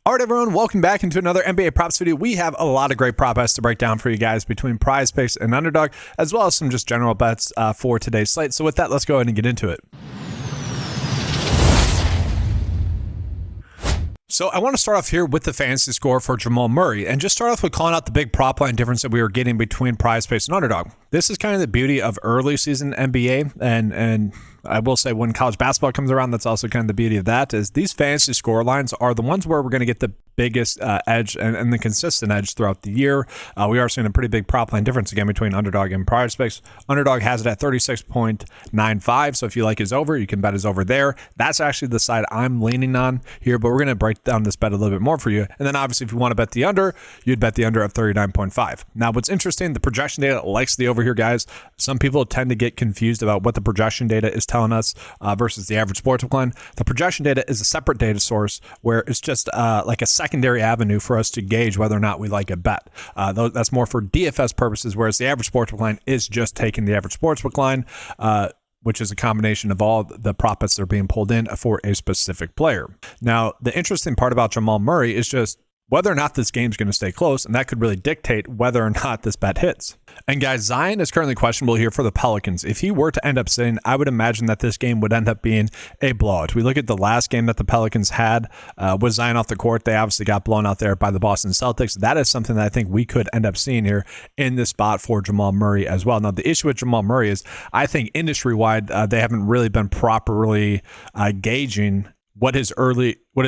All right, everyone, welcome back into another NBA props video. We have a lot of great prop bets to break down for you guys between PrizePicks and Underdog, as well as some just general bets for today's slate. So with that, let's go ahead and get into it. So I want to start off here with the fantasy score for Jamal Murray and just start off with calling out the big prop line difference that we were getting between PrizePicks and Underdog. This is kind of the beauty of early season NBA, and I will say when college basketball comes around, that's also kind of the beauty of that, is these fantasy score lines are the ones where we're going to get the biggest edge and the consistent edge throughout the year. We are seeing a pretty big prop line difference again between Underdog and PrizePicks. Underdog has it at 36.95, so if you like his over, you can bet his over there. That's actually the side I'm leaning on here, but we're going to break down this bet a little bit more for you. And then obviously if you want to bet the under, you'd bet the under at 39.5. Now what's interesting, the projection data likes the over here, guys. Some people tend to get confused about what the projection data is telling us versus the average sportsbook line. The projection data is a separate data source where it's just like a secondary avenue for us to gauge whether or not we like a bet. That's more for DFS purposes, whereas the average sportsbook line is just taking the average sportsbook line, which is a combination of all the prop bets that are being pulled in for a specific player. Now, the interesting part about Jamal Murray is just whether or not this game's going to stay close, and that could really dictate whether or not this bet hits. And guys, Zion is currently questionable here for the Pelicans. If he were to end up sitting, I would imagine that this game would end up being a blowout. We look at the last game that the Pelicans had with Zion off the court. They obviously got blown out there by the Boston Celtics. That is something that I think we could end up seeing here in this spot for Jamal Murray as well. Now, the issue with Jamal Murray is I think industry-wide, they haven't really been properly gauging what his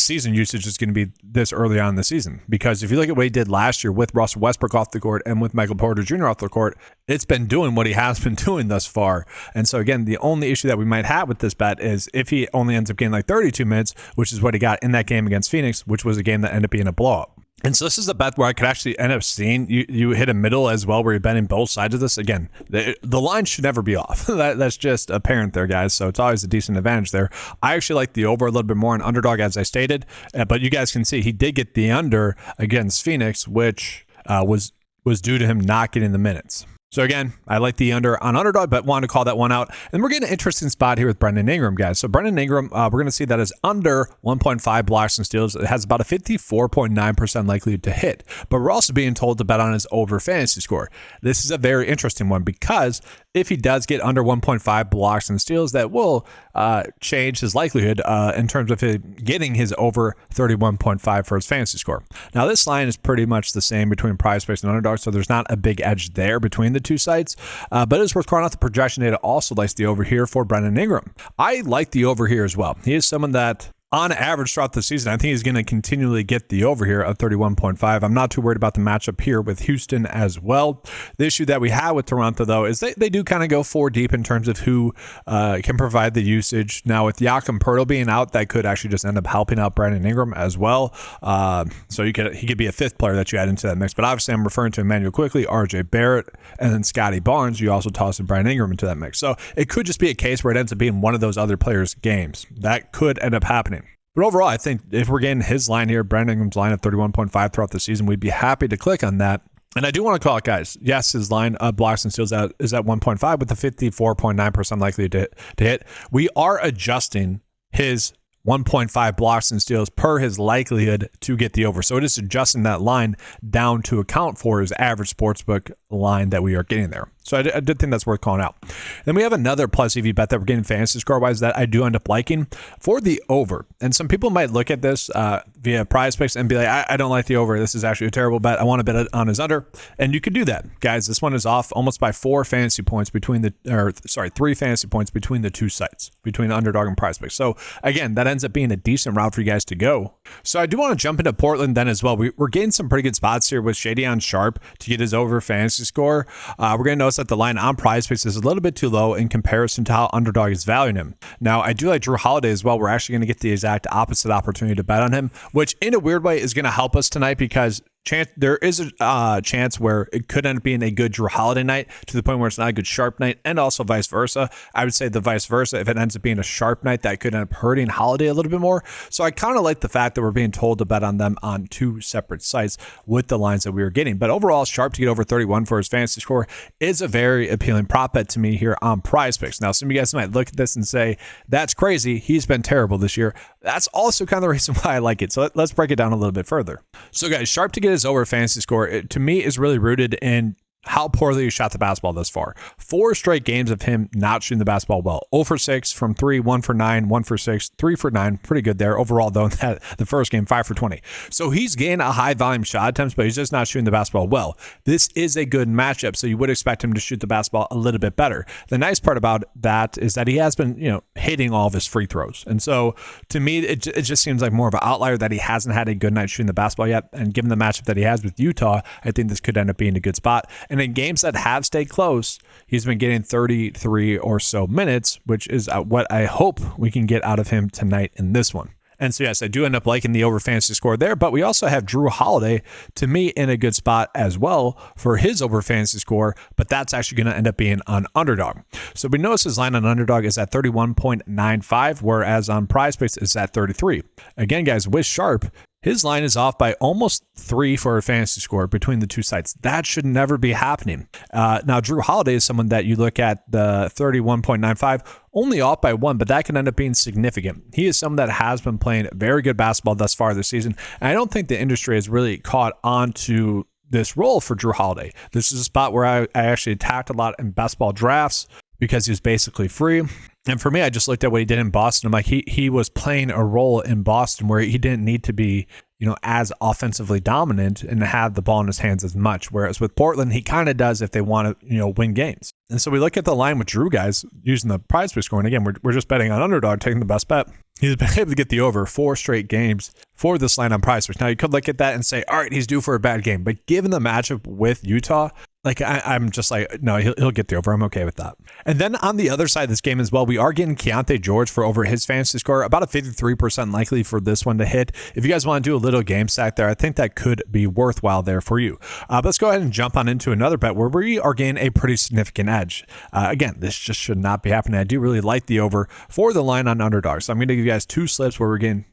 season usage is going to be this early on in the season. Because if you look at what he did last year with Russell Westbrook off the court and with Michael Porter Jr. off the court, it's been doing what he has been doing thus far. And so again, the only issue that we might have with this bet is if he only ends up getting like 32 minutes, which is what he got in that game against Phoenix, which was a game that ended up being a blowout. And so this is a bet where I could actually end up seeing you hit a middle as well, where you're betting both sides of this. Again, the line should never be off. That's just apparent there, guys. So it's always a decent advantage there. I actually like the over a little bit more on Underdog, as I stated. But you guys can see he did get the under against Phoenix, which was due to him not getting the minutes. So again, I like the under on Underdog, but wanted to call that one out. And we're getting an interesting spot here with Brandon Ingram, guys. So Brandon Ingram, we're going to see that is under 1.5 blocks and steals. It has about a 54.9% likelihood to hit. But we're also being told to bet on his over fantasy score. This is a very interesting one because if he does get under 1.5 blocks and steals, that will change his likelihood in terms of getting his over 31.5 for his fantasy score. Now, this line is pretty much the same between PrizePicks and Underdog, so there's not a big edge there between the two sites, but it is worth calling out the projection data also likes the over here for Brandon Ingram. I like the over here as well. He is someone that on average throughout the season, I think he's going to continually get the over here at 31.5. I'm not too worried about the matchup here with Houston as well. The issue that we have with Toronto, though, is they do kind of go four deep in terms of who can provide the usage. Now, with Jakob Poeltl being out, that could actually just end up helping out Brandon Ingram as well. So he could be a fifth player that you add into that mix. But obviously, I'm referring to Emmanuel Quickly, RJ Barrett, and then Scotty Barnes. You also toss in Brandon Ingram into that mix. So it could just be a case where it ends up being one of those other players' games. That could end up happening. But overall, I think if we're getting his line here, Brandon Ingram's line at 31.5 throughout the season, we'd be happy to click on that. And I do want to call it, guys. Yes, his line of blocks and steals is at 1.5 with a 54.9% likely to hit. We are adjusting his 1.5 blocks and steals per his likelihood to get the over. So it is adjusting that line down to account for his average sportsbook line that we are getting there. So I did think that's worth calling out. Then we have another plus EV bet that we're getting fantasy score-wise that I do end up liking for the over. And some people might look at this via PrizePicks and be like, I don't like the over. This is actually a terrible bet. I want to bet it on his under. And you could do that. Guys, this one is off almost by 3 fantasy points between the two sites, between Underdog and PrizePicks. So again, that ends up being a decent route for you guys to go. So I do want to jump into Portland then as well. We're getting some pretty good spots here with Shadion Sharp to get his over fantasy score. We're going to notice that the line on PrizePicks is a little bit too low in comparison to how Underdog is valuing him. Now, I do like Drew Holiday as well. We're actually going to get the exact opposite opportunity to bet on him, which in a weird way is going to help us tonight because there is a chance where it could end up being a good Drew Holiday night to the point where it's not a good Sharp night, and also vice versa. I would say the vice versa. If it ends up being a Sharp night, that could end up hurting Holiday a little bit more. So I kind of like the fact that we're being told to bet on them on two separate sites with the lines that we were getting. But overall, Sharp to get over 31 for his fantasy score is a very appealing prop bet to me here on PrizePicks. Now, some of you guys might look at this and say, that's crazy. He's been terrible this year. That's also kind of the reason why I like it. So let's break it down a little bit further. So guys, Sharp to get his over fantasy score, to me, is really rooted in how poorly he shot the basketball thus far. 4 straight games of him not shooting the basketball well. 0 for 6 from 3, 1 for 9, 1 for 6, 3 for 9. Pretty good there. Overall, though, the first game, 5 for 20. So he's gained a high volume shot attempts, but he's just not shooting the basketball well. This is a good matchup, so you would expect him to shoot the basketball a little bit better. The nice part about that is that he has been, hitting all of his free throws. And so to me, it just seems like more of an outlier that he hasn't had a good night shooting the basketball yet. And given the matchup that he has with Utah, I think this could end up being a good spot. And in games that have stayed close, he's been getting 33 or so minutes, which is what I hope we can get out of him tonight in this one. And so, yes, I do end up liking the over fantasy score there, but we also have Drew Holiday, to me, in a good spot as well for his over fantasy score, but that's actually going to end up being on Underdog. So we notice his line on Underdog is at 31.95, whereas on PrizePicks it's at 33. Again, guys, with Sharp, his line is off by almost 3 for a fantasy score between the two sites. That should never be happening. Now, Drew Holiday is someone that you look at the 31.95, only off by 1, but that can end up being significant. He is someone that has been playing very good basketball thus far this season. And I don't think the industry has really caught on to this role for Drew Holiday. This is a spot where I actually attacked a lot in best ball drafts because he was basically free. And for me, I just looked at what he did in Boston. I'm like, he was playing a role in Boston where he didn't need to be, as offensively dominant and have the ball in his hands as much. Whereas with Portland, he kind of does if they want to, win games. And so we look at the line with Drew, guys, using the PrizePicks score. And again, we're just betting on Underdog, taking the best bet. He's been able to get the over 4 straight games for this line on PrizePicks. Now, you could look at that and say, all right, he's due for a bad game. But given the matchup with Utah, I'm just like, no, he'll get the over. I'm okay with that. And then on the other side of this game as well, we are getting Keontae George for over his fantasy score, about a 53% likely for this one to hit. If you guys want to do a little game stack there, I think that could be worthwhile there for you. But let's go ahead and jump on into another bet where we are getting a pretty significant edge. Again, this just should not be happening. I do really like the over for the line on Underdog. So I'm going to give you guys 2 slips where we're getting,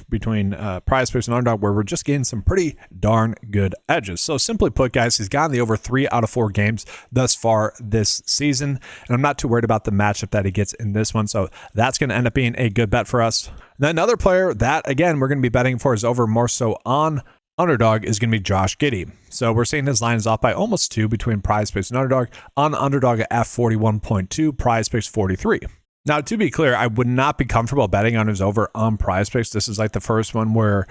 between PrizePicks and Underdog, where we're just getting some pretty darn good edges. So simply put, guys, he's gotten the over 3 out of 4 games thus far this season, and I'm not too worried about the matchup that he gets in this one. So that's going to end up being a good bet for us. Then another player that, again, we're going to be betting for is over more so on Underdog is going to be Josh Giddey. So we're seeing his line is off by almost 2 between PrizePicks and Underdog. On Underdog at 41.2, PrizePicks 43. Now, to be clear, I would not be comfortable betting on his over on PrizePicks. This is like the first one where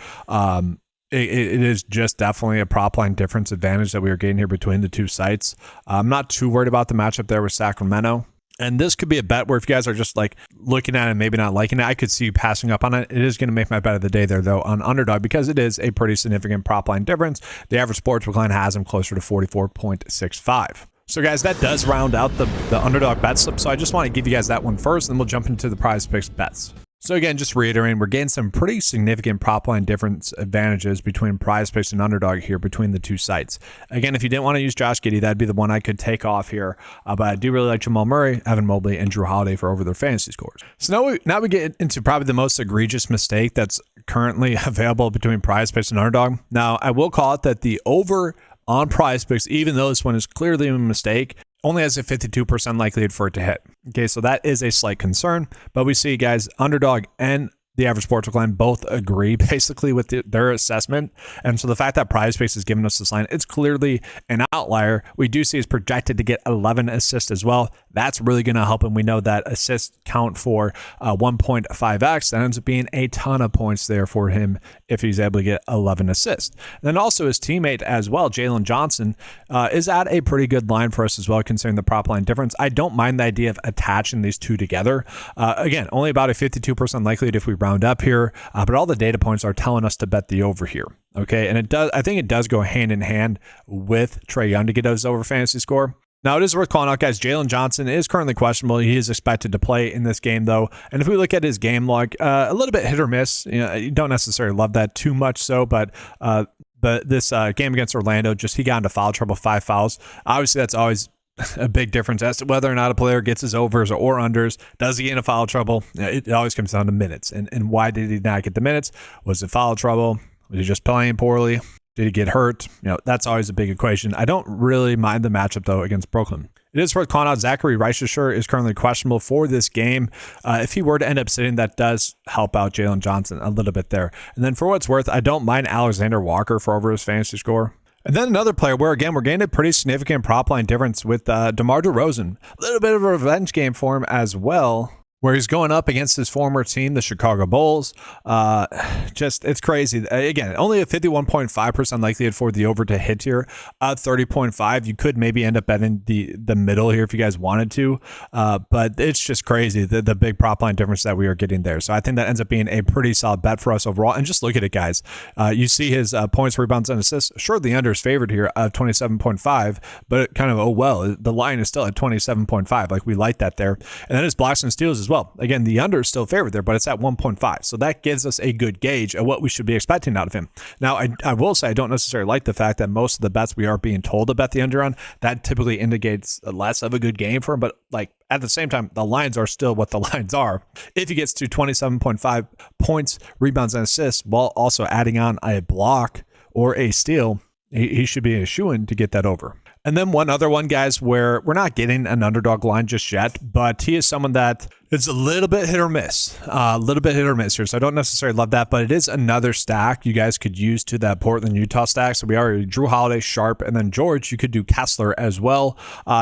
it is just definitely a prop line difference advantage that we are getting here between the two sites. I'm not too worried about the matchup there with Sacramento. And this could be a bet where if you guys are just like looking at it and maybe not liking it, I could see you passing up on it. It is going to make my bet of the day there, though, on Underdog because it is a pretty significant prop line difference. The average sportsbook line has him closer to 44.65. So guys, that does round out the Underdog bet slip. So I just want to give you guys that one first, and then we'll jump into the PrizePicks bets. So again, just reiterating, we're getting some pretty significant prop line difference advantages between PrizePicks and Underdog here between the two sites. Again, if you didn't want to use Josh Giddey, that'd be the one I could take off here. But I do really like Jamal Murray, Evan Mobley, and Drew Holiday for over their fantasy scores. So now we get into probably the most egregious mistake that's currently available between PrizePicks and Underdog. Now, I will call it that the over on PrizePicks, even though this one is clearly a mistake, only has a 52% likelihood for it to hit. Okay, so that is a slight concern, but we see, guys, Underdog and the average sportsbook line both agree basically with their assessment. And so the fact that PrizePicks is giving us this line, it's clearly an outlier. We do see he's projected to get 11 assists as well. That's really going to help him. We know that assists count for 1.5x. That ends up being a ton of points there for him if he's able to get 11 assists. And then also his teammate as well, Jalen Johnson, is at a pretty good line for us as well, considering the prop line difference. I don't mind the idea of attaching these two together. Again, only about a 52% likelihood if we round up here, but all the data points are telling us to bet the over here. Okay, and I think it does go hand in hand with Trae Young to get his over fantasy score. Now, it is worth calling out, guys, Jalen Johnson is currently questionable. He is expected to play in this game, though. And if we look at his game log, a little bit hit or miss. You don't necessarily love that too much so, but But this game against Orlando, just he got into foul trouble, 5 fouls. Obviously, that's always a big difference as to whether or not a player gets his overs or unders. Does he get into foul trouble? It always comes down to minutes. And why did he not get the minutes? Was it foul trouble? Was he just playing poorly? Did he get hurt? That's always a big equation. I don't really mind the matchup, though, against Brooklyn. It is worth calling out Zachary Reichelsher is currently questionable for this game. If he were to end up sitting, that does help out Jalen Johnson a little bit there. And then for what it's worth, I don't mind Alexander Walker for over his fantasy score. And then another player where, again, we're getting a pretty significant prop line difference with DeMar DeRozan. A little bit of a revenge game for him as well, where he's going up against his former team, the Chicago Bulls. It's crazy. Again, only a 51.5% likelihood for the over to hit here. 30.5. You could maybe end up betting the middle here if you guys wanted to. But it's just crazy, the big prop line difference that we are getting there. So I think that ends up being a pretty solid bet for us overall. And just look at it, guys. You see his points, rebounds, and assists. Sure, the under is favored here of 27.5, but kind of, the line is still at 27.5. Like, we like that there. And then his blocks and steals as well. Again, the under is still favored there, but it's at 1.5. So that gives us a good gauge of what we should be expecting out of him. Now, I will say I don't necessarily like the fact that most of the bets we are being told to bet the under on, that typically indicates less of a good game for him. But at the same time, the lines are still what the lines are. If he gets to 27.5 points, rebounds, and assists, while also adding on a block or a steal, he should be a shoo-in to get that over. And then one other one, guys, where we're not getting an underdog line just yet, but he is someone that it's a little bit hit or miss. Here. So I don't necessarily love that, but it is another stack you guys could use to that Portland, Utah stack. So we already Drew Holiday, Sharp, and then George. You could do Kessler as well.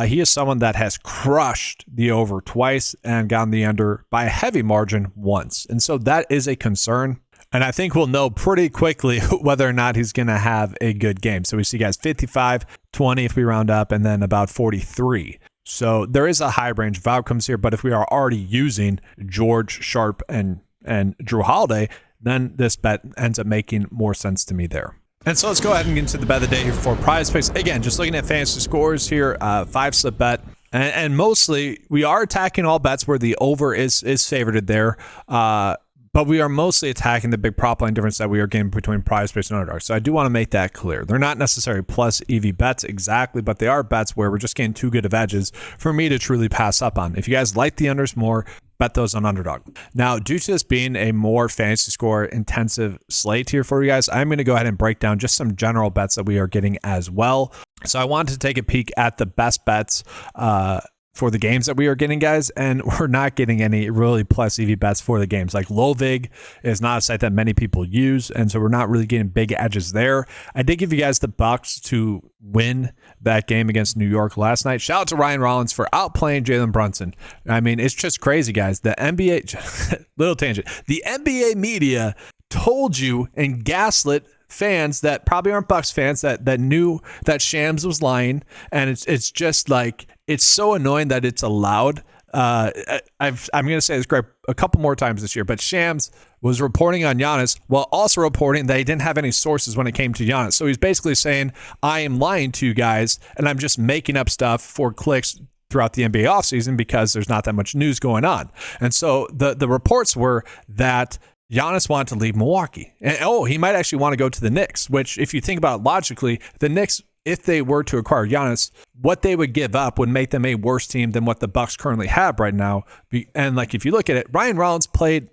He is someone that has crushed the over twice and gotten the under by a heavy margin once. And so that is a concern. And I think we'll know pretty quickly whether or not he's going to have a good game. So we see, guys, 55, 20 if we round up, and then about 43. So there is a high range of outcomes here. But if we are already using George, Sharp, and Drew Holiday, then this bet ends up making more sense to me there. And so let's go ahead and get into the bet of the day here for PrizePicks. Again, just looking at fantasy scores here, 5-slip bet. And mostly we are attacking all bets where the over is favored there. But we are mostly attacking the big prop line difference that we are getting between PrizePicks and Underdog. So I do want to make that clear. They're not necessarily plus EV bets exactly, but they are bets where we're just getting too good of edges for me to truly pass up on. If you guys like the unders more, bet those on Underdog. Now, due to this being a more fantasy score intensive slate here for you guys, I'm going to go ahead and break down just some general bets that we are getting as well. So I wanted to take a peek at the best bets for the games that we are getting, guys, and we're not getting any really plus EV bets for the games. Like Lovig is not a site that many people use, and so we're not really getting big edges there. I did give you guys the Bucks to win that game against New York last night. Shout out to Ryan Rollins for outplaying Jalen Brunson. I mean, it's just crazy, guys. The NBA, little tangent, the NBA media told you and gaslit fans that probably aren't Bucks fans that knew that Shams was lying, and it's just like, it's so annoying that it's allowed. I'm going to say this a couple more times this year, but Shams was reporting on Giannis while also reporting that he didn't have any sources when it came to Giannis. So he's basically saying, I am lying to you guys, and I'm just making up stuff for clicks throughout the NBA offseason because there's not that much news going on. And so the reports were that Giannis wanted to leave Milwaukee. And he might actually want to go to the Knicks, which if you think about it logically, the Knicks, if they were to acquire Giannis, what they would give up would make them a worse team than what the Bucks currently have right now. And like, if you look at it, Ryan Rollins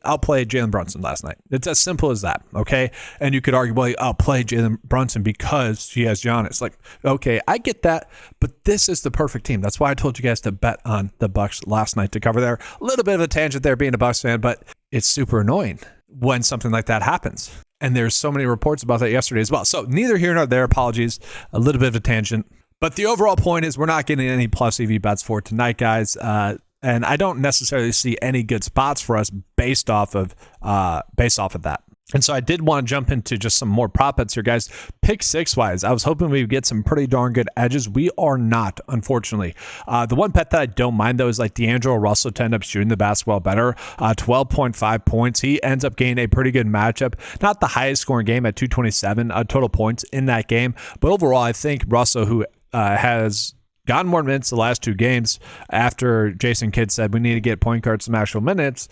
outplayed Jalen Brunson last night. It's as simple as that, okay? And you could argue, well, he outplayed Jalen Brunson because he has Giannis. Like, okay, I get that, but this is the perfect team. That's why I told you guys to bet on the Bucks last night to cover there. A little bit of a tangent there being a Bucks fan, but it's super annoying when something like that happens. And there's so many reports about that yesterday as well. So neither here nor there, apologies, a little bit of a tangent. But the overall point is we're not getting any plus EV bets for tonight, guys. And I don't necessarily see any good spots for us based off of that. And so I did want to jump into just some more prop bets here, guys. Pick six wise, I was hoping we would get some pretty darn good edges. We are not, unfortunately. The one bet that I don't mind, though, is like D'Angelo Russell to end up shooting the basketball better. 12.5 points. He ends up getting a pretty good matchup. Not the highest scoring game at 227 total points in that game. But overall, I think Russell, who has gotten more minutes the last 2 games after Jason Kidd said we need to get point guards some actual minutes.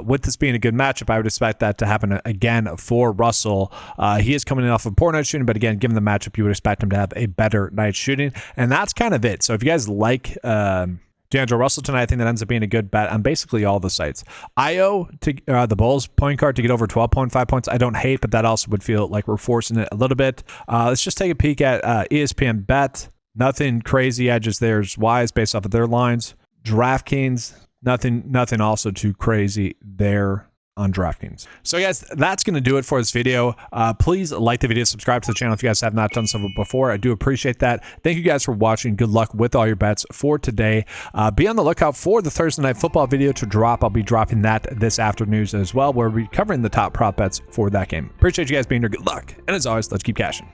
With this being a good matchup, I would expect that to happen again for Russell. He is coming in off of poor night shooting, but again, given the matchup, you would expect him to have a better night shooting. And that's kind of it. So if you guys like D'Angelo Russell tonight, I think that ends up being a good bet on basically all the sites. IO to the Bulls point guard to get over 12.5 points, I don't hate, but that also would feel like we're forcing it a little bit. Let's just take a peek at ESPN Bet. Nothing crazy edges there's wise based off of their lines. DraftKings, nothing also too crazy there on DraftKings. So guys, that's going to do it for this video. Please like the video, subscribe to the channel if you guys have not done so before. I do appreciate that. Thank you guys for watching. Good luck with all your bets for today. Be on the lookout for the Thursday Night Football video to drop. I'll be dropping that this afternoon as well, where we'll be covering the top prop bets for that game. Appreciate you guys being here. Good luck. And as always, let's keep cashing.